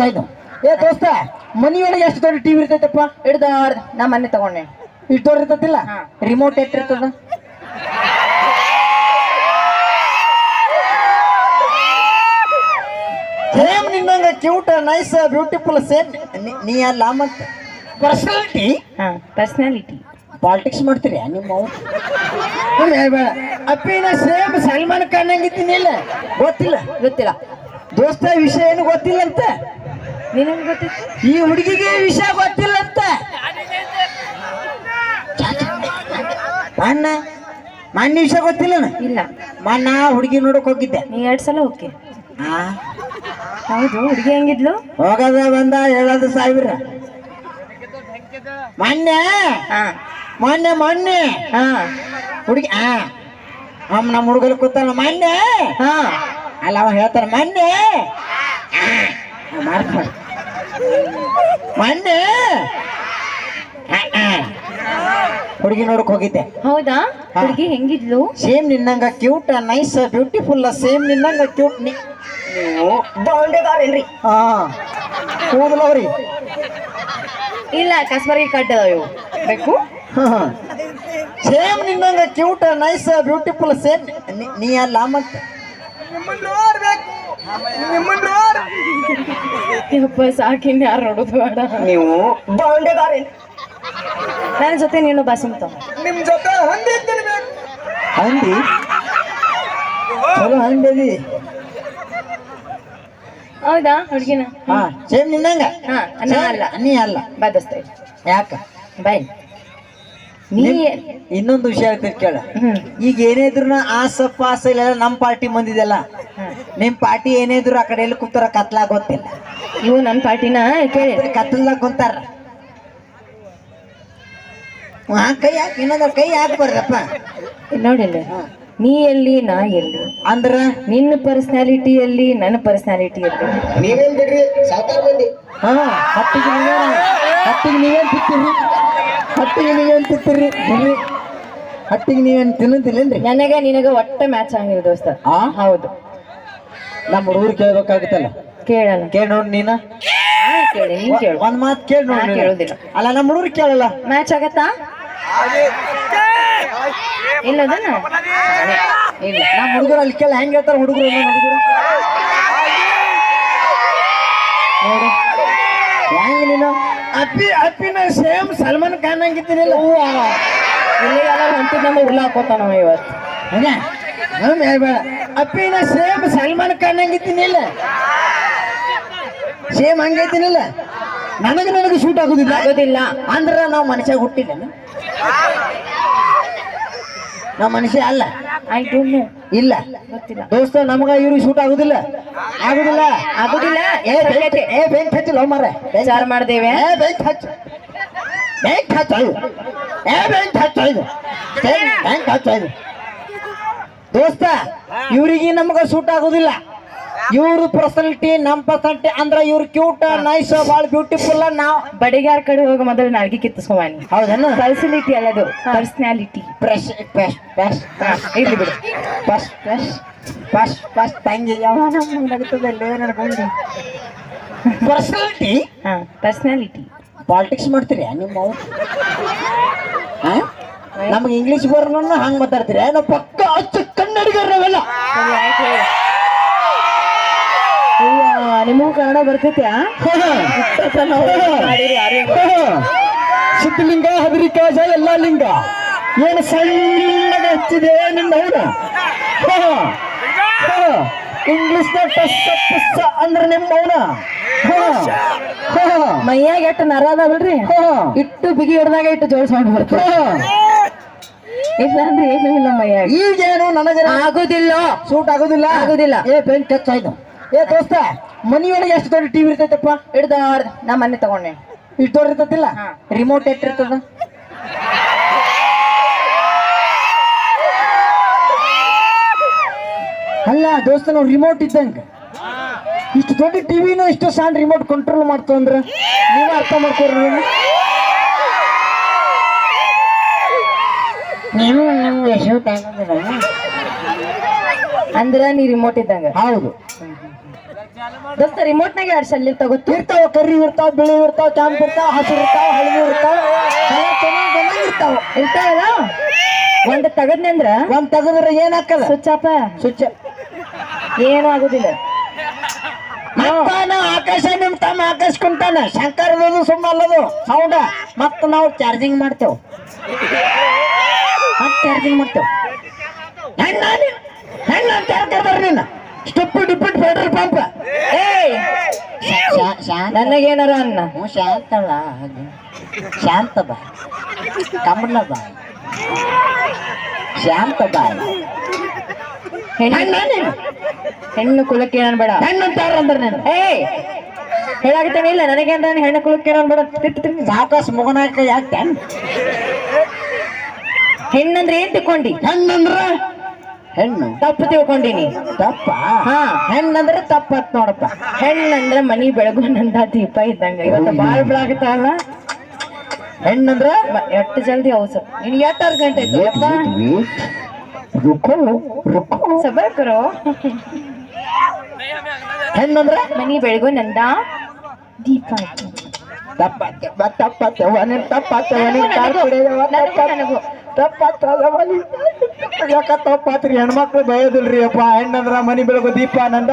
ಆಯ್ತು. ಏ ದೋಸ್ತ, ಮನಿಯೊಳಗೆ ಎಷ್ಟು ದೊಡ್ಡ ಟಿವಿ ಇರ್ತೈತಪ್ಪ? ಹಿಡ್ದ ನಾ ಮೊನ್ನೆ ತಗೊಂಡೆ. ಇಷ್ಟು ದೊಡ್ಡ ಇರ್ತತಿಲ್ಲ? ರಿಮೋಟ್ ಎಷ್ಟಿರ್ತದ? ಸೇಮ್ ನಿನ್ನಂಗ ಕ್ಯೂಟ್ ನೈಸ್ ಬ್ಯೂಟಿಫುಲ್ ಸೇಮ್ ನೀ ಅಲ್ಲ ಮತ್ತೆ ಪರ್ಸನಾಲಿಟಿ. ಪರ್ಸನಾಲಿಟಿ ಪಾಲಿಟಿಕ್ಸ್ ಮಾಡ್ತೀರಿ ನಿಮ್ಮ ಬೇಡ ಅಪ್ಪಿನ ಸೇಮ್ ಸಲ್ಮಾನ್ ಖಾನ್ ಹಂಗಿದ್ದೀನಿ ಇಲ್ಲ? ಗೊತ್ತಿಲ್ಲ ಗೊತ್ತಿಲ್ಲ ದೋಸ್ತ, ವಿಷಯ ಏನು ಗೊತ್ತಿಲ್ಲ ಅಂತ. ನೀನೇನು ಗೊತ್ತಿತ್ತು? ಈ ಹುಡುಗಿಗೆ ವಿಷಯ ಗೊತ್ತಿಲ್ಲ ಅಂತ. ಅಣ್ಣ ಮೊನ್ನೆ ವಿಷಯ ಗೊತ್ತಿಲ್ಲ? ಇಲ್ಲ. ಮೊನ್ನ ಹುಡುಗಿ ನೋಡಕ್ ಹೋಗಿದ್ದೆ. ನೀ 2 ಸಲ ಓಕೆ. ಹೌದು, ಹುಡುಗಿ ಹೆಂಗಿದ್ಲು? ಹೋಗದ ಬಂದ ಹೇಳೋದು ಸಾವಿರ. ಮೊನ್ನೆ ಮೊನ್ನೆ ಮೊನ್ನೆ ಹುಡುಗಿ ನಮ್ಮ ಹುಡುಗರು ಕೂತಾನ ಮೊನ್ನೆ. ಅಲ್ಲ ಅವ ಹೇಳ್ತಾರ ಮೊನ್ನೆ ಮೊನ್ನೆ ಹುಡುಗಿ ನೋಡಕ್ ಹೋಗಿದ್ದೆ. ಹೌದಾ? ಹುಡುಗಿ ಹೆಂಗಿದ್ಲು? ಸೇಮ್ ನಿನ್ನಂಗ ಕ್ಯೂಟ್ ನೈಸ್ ಬ್ಯೂಟಿಫುಲ್ ಸೇಮ್ ನಿನ್ನಂಗ ಕ್ಯೂಟ್. ನೀವು ಬಾಂಡೆದಾರೇನ್ರಿ? ಹಾ, ಕೂದಲವ್ರಿ. ಇಲ್ಲ, ಕಸ್ಬರ್ಗಿ ಕಡ್ಡ ಇವು ಬೇಕು. ಸೇಮ್ ನಿನ್ನಂಗ ಕ್ಯೂಟ್ ನೈಸ್ ಬ್ಯೂಟಿಫುಲ್ ಸೇಮ್ ನೀ ಅಲ್ಲ ಮತ್ತೆ ಯಪ್ಪ ಸಾಕಿನ್ ಯಾರು ನೋಡೋದು ಬೇಡ. ನೀವು ಬಾಂಡೆದಾರೇನ್ರಿ? ನನ್ನ ಜೊತೆ ನೀನು ಬಾಸುಂತ. ನಿಮ್ ಜೊತೆ ಹಂದಿ ಚಲೋ ಹಂದಿ. ಹೌದಾ? ಹುಡುಗಿನ ಸೇಮ್ ನಿನ್ನಂಗ? ಅಲ್ಲ, ನೀ ಅಲ್ಲ. ಬಾದಸ್ತ ಯಾಕ? ಬಾಯ್. ನೀ ಇನ್ನೊಂದು ವಿಷಯ ಹೇಳ್ತೀನಿ ಕೇಳ. ಈಗ ಏನೇ ಇದ್ರು ಆಸ ಪಾಸ ಇಲ್ಲ, ನಮ್ಮ ಪಾರ್ಟಿ ಮಂದಿದೆಲ್ಲ. ನಿಮ್ ಪಾರ್ಟಿ ಏನೇ ಇದ್ರು ಆ ಕಡೆ ಎಲ್ಲಿ ಕುಂತಾರ ಕತ್ಲಾಗ ಗೊತ್ತಿಲ್ಲ. ಇವು ನನ್ನ ಪಾರ್ಟಿನ ಕೇಳಿ ಕತ್ಲಾಗ ಕುಂತಾರ. ಕೈ ಹಾಕಿ ಇನ್ನೊಂದ್ರ ಕೈ ಹಾಕ್ಬಾರ್ದಪ್ಪ. ನೋಡಿಲ್ಲ, ನೀ ಎಲ್ಲಿ ನಾ ಎಲ್ಲಿ ಅಂದ್ರ ನಿನ್ನ ಪರ್ಸನಾಲಿಟಿಯಲ್ಲಿ ನನ್ನ ಪರ್ಸನಾಲಿಟಿಯಲ್ಲಿ ನೀವೇನ್ ಬಿಡ್ರಿ ಸಾಕಾರ ಮಂದಿ. ಹತ್ತಿಗೆ ನೀವೇನ್ ತಿತ್ತೀರಿ? ಹತ್ತಿಗೆ ನೀವೇನ್ ತಿತ್ತೀರಿ? ಹತ್ತಿಗೆ ನೀವೇನ್ ತಿನ್ನಂತಿಲ್ಲೇನ್ರಿ? ನನಗೆ ನಿನಗ ಒಟ್ಟ ಮ್ಯಾಚ್ ಆಗಿಲ್ಲ ದೋಸ್ತ. ಹೌದು, ನಮ್ಮ ಹುಡುಗರು ಕೇಳ್ಬೇಕಾಗುತ್ತಲ್ಲ. ಕೇಳಲ್ಲ. ಕೇಳಿ ನೋಡಿ ನೀನ. ಕೇಳಿ, ನೀನ್ ಕೇಳು. ಒಂದ್ ಮಾತು ಕೇಳಿ ನೋಡಿ. ಕೇಳೋದಿಲ್ಲ. ಅಲ್ಲ, ನಮ್ಮ ಹುಡುಗರು ಕೇಳಲ್ಲ. ಮ್ಯಾಚ್ ಆಗತ್ತಾ? ಇಲ್ಲದನ್ನ ಇಲ್ಲ. ನಮ್ಮ ಹುಡುಗರು ಅಲ್ಲಿ ಕೇಳ ಹೆಂಗ್ ಹೇಳ್ತಾರ ಹುಡುಗರು. ಹುಡುಗರು ನೋಡು ಹೆಂಗ್ ನೀನು ಅಪ್ಪಿನ ಸೇಮ್ ಸಲ್ಮಾನ್ ಖಾನ್ ಹಂಗಿದ್ದೀನಿಲ್ಲ. ಇಲ್ಲಿ ಎಲ್ಲ ಹೊಂಟಿದ್ ನಮ್ಮ ಉರ್ಲ ಹಾಕೋತಾನ ಇವತ್ತು. ಬೇಡ ಅಪ್ಪಿನ ಸೇಮ್ ಸಲ್ಮಾನ್ ಖಾನ್ ಹಂಗಿದ್ದೀನಿಲ್ಲ? ಸೇಮ್ ಹಂಗೈತಿನಿಲ್ಲ? ನನಗೆ ಶೂಟ್ ಆಗುದಿಲ್ಲ ಅಂದ್ರ ನಾವು ಮನುಷ್ಯ ಹುಟ್ಟಿಲ್ಲ. ನಾವು ಮನುಷ್ಯ ಅಲ್ಲ. ಇಲ್ಲ ದೋಸ್ತ, ನಮಗ ಇವ್ರಿಗೆ ಶೂಟ್ ಆಗುದಿಲ್ಲ. ಏ ಬೆಂಕ್ ಹಚ್ಚಿಲ್ಲ ಮಾರ. ವಿಚಾರ ಮಾಡ್ದೇವೆ. ಬೆಂಕ್ ಹಚ್ಚ ದೋಸ್ತ, ಇವ್ರಿಗೆ ನಮಗ ಶೂಟ್ ಆಗುದಿಲ್ಲ. ಇವ್ರ ಪರ್ಸನಾಲಿಟಿ ನಮ್ ಪರ್ಸನಾಲಿಟಿ ಅಂದ್ರ ಇವ್ರ ಕ್ಯೂಟ್ ನೈಸ್ ಬಾಳ ಬ್ಯೂಟಿಫುಲ್. ನಾವ್ ಬಡಿಗಾರ ಕಡೆ ಹೋಗ ಮೊದಲು ನಾಲ್ಗಿ ಕಿತ್ತಿಸ್ಕೋವಾನಿ. ಹೌದನ್ನ? Personality ಅಲ್ಲದು, personality. ಇರ್ಲಿ ಬಿಡು. ತಂಗಿ ಪರ್ಸನಾಲಿಟಿ. ಪರ್ಸನಾಲಿಟಿ ಪಾಲಿಟಿಕ್ಸ್ ಮಾಡ್ತೀರಿ ನಿಮ್ಮ? ನಮ್ಗೆ ಇಂಗ್ಲಿಷ್ ಬರೋಣ ಹಂಗ್ ಮಾತಾಡ್ತೀರಿ? ನಾವು ಪಕ್ಕ ಅಚ್ಚ ಕನ್ನಡಿಗರ ನಾವೆಲ್ಲ. ನಿಮಗೂ ಕನ್ನಡ ಬರ್ತೈತ್ಯಾ? ಸಿದ್ಧಲಿಂಗ ಹದರಿಕಾಜ ಎಲ್ಲ ಲಿಂಗ ಏನು ಸಣ್ಣಗೆ ಹಚ್ಚಿದೆ ನಿನ್ನ ಹೌದ? ಇಂಗ್ಲಿಷ್ ಪುಸ್ತ ಅಂದ್ರೆ ನಿಮ್ಮ ಮೌನ. ಮೈಯಾಗ ಎಟ್ಟು ನರ ಅದಾವಲ್ರಿ, ಇಟ್ಟು ಬಿಗಿ ಹಿಡ್ದಾಗ ಇಟ್ಟು ಜೋಳ ಸೌಂಡ್ ಬರ್ತದೆ. ಇಲ್ಲ ಅಂದ್ರೆ ಏನು ಇಲ್ಲ ಮೈಯಾಗ. ಈಗೇನು ನನಗೆ ಆಗುದಿಲ್ಲ, ಸೂಟ್ ಆಗುದಿಲ್ಲ. ಏ ಬೆಂಕ್ ಹಚ್ಚಾಯ್ತು. ಏ ದೋಸ್ತ, ಮನಿಯೊಳಗೆ ಎಷ್ಟು ದೊಡ್ಡ ಟಿವಿ ಇರ್ತೈತಪ್ಪ? ಹಿಡ್ದ ನಾ ಮೊನ್ನೆ ತಗೊಂಡೆ. ಇಷ್ಟು ದೊಡ್ಡ ಇರ್ತತಿಲ್ಲ? ರಿಮೋಟ್ ಎಷ್ಟಿರ್ತದ? ಅಲ್ಲ ದೋಸ್ತ, ನಾವು ರಿಮೋಟ್ ಇದ್ದಂಗ ಇಷ್ಟು ದೊಡ್ಡ ಟಿವಿನ ಇಷ್ಟು ಸಣ್ಣ ರಿಮೋಟ್ ಕಂಟ್ರೋಲ್ ಮಾಡ್ತಂದ್ರ ನೀವ ಅರ್ಥ ಮಾಡ್ಕೊಡ್ರಿ. ನೀವು ಶೂಟ್ ಆಗೋದಿಲ್ಲ. ಅಂದ್ರ ನೀ ರಿಮೋಟ್ ಇದ್ದಂಗ ಹೌದು. ದೋಸ್ತ ರಿಮೋಟ್ನಾಗ ಎರಡು ಶಲ್ಲಿ ತಗೋತು ಇರ್ತಾವ, ಕರಿ ಇರ್ತಾವ, ಬಿಳಿ ಇರ್ತಾವ, ಕೆಂಪು ಇರ್ತಾವ, ಹಸಿರು ಇರ್ತಾವ, ಹಳದಿ ಇರ್ತಾವ, ಇರ್ತಾವ. ಇರ್ತಾವಲ್ಲ. ಒಂದ್ ತಗದ್ನಿ ಅಂದ್ರ ಒಂದ್ ತೆಗದ್ರ ಏನ್ ಹಾಕದ ಸುಚ್ಚಾಪ ಸ್ವಿಚ್ ಏನು ಆಗುದಿಲ್ಲ. ಆಕಾಶ ನಿಮ್ ತಮ್ಮ ಆಕಾಶ ಕುಂತಾನ, ಶಂಕರದು ಸುಮ್ಮ ಅಲ್ಲದು ಸೌಂಡ. ಮತ್ತ ನಾವು ಚಾರ್ಜಿಂಗ್ ಮಾಡ್ತೇವ್, ಚಾರ್ಜಿಂಗ್ ಮಾಡ್ತೇವ್. ನೀನ ಸ್ಟೆಪ್ ಡಿಪಿಟ್ ಪೆಟ್ರೋಲ್ ಪಂಪ್. ನನಗೇನಾರ ಅನ್ನ ಶಾಂತಳ, ಶಾಂತ ಬಾ, ಕಮಲ ಬಾ, ಶಾಂತ ಬಾ. ಹೆಣ್ಣು ಕುಲಕ್ಕೆ ಏನ್ ಬೇಡ, ಹೆಣ್ಣಂತಾರ ಅಂದ್ರೆ ನೀನು ಹೇಳಾಗ್ತೇನೆ ಇಲ್ಲ ನನಗೇನ ಹೆಣ್ಣು ಕುಲಕ್ಕೆ ಏನ್ ಬೇಡ. ಸಾವಕಾಶ ಮುಗನಾಕ ಯಾಕೆ? ಹೆಣ್ಣಂದ್ರೆ ಏನ್ ತಿಳ್ಕೊಂಡಿ? ಹೆಣ್ಣಂದ್ರ ಹೆಣ್ಣು ತಪ್ಪು ತಿಳ್ಕೊಂಡಿನಿ. ತಪ್ಪ? ಹಾ, ಹೆಣ್ಣಂದ್ರೆ ತಪ್ಪತ್ ನೋಡಪ್ಪ. ಹೆಣ್ಣಂದ್ರ ಮನಿ ಬೆಳಗುನಂದ ದೀಪ ಇದ್ದಂಗ. ಇವತ್ತು ಬಾಳ್ ಬೆಳಗ್ತಾವಲ್ಲ. ಹೆಣ್ಣಂದ್ರ ಎಷ್ಟು ಜಲ್ದಿ ಅವಸರ. ನಿನ್ ಎಷ್ಟು ಅರ್ಜೆಂಟ್ ಆಯ್ತು ಯಪ್ಪ? ಸಬರ್ ಕರೋ. ಹೆಣ್ಣಂದ್ರ ಮನಿ ಬೆಳಗುನಂದ ದೀಪ ಆಯ್ತು. ತಪ್ಪಾತ್ರಿ. ಹೆಣ್ಮಕ್ಳು ಬಯೋದಿಲ್ರಿ ಅಪ್ಪ. ಹೆಣ್ಣಂದ್ರ ಮನಿ ಬೆಳಗು ದೀಪ ನಂದ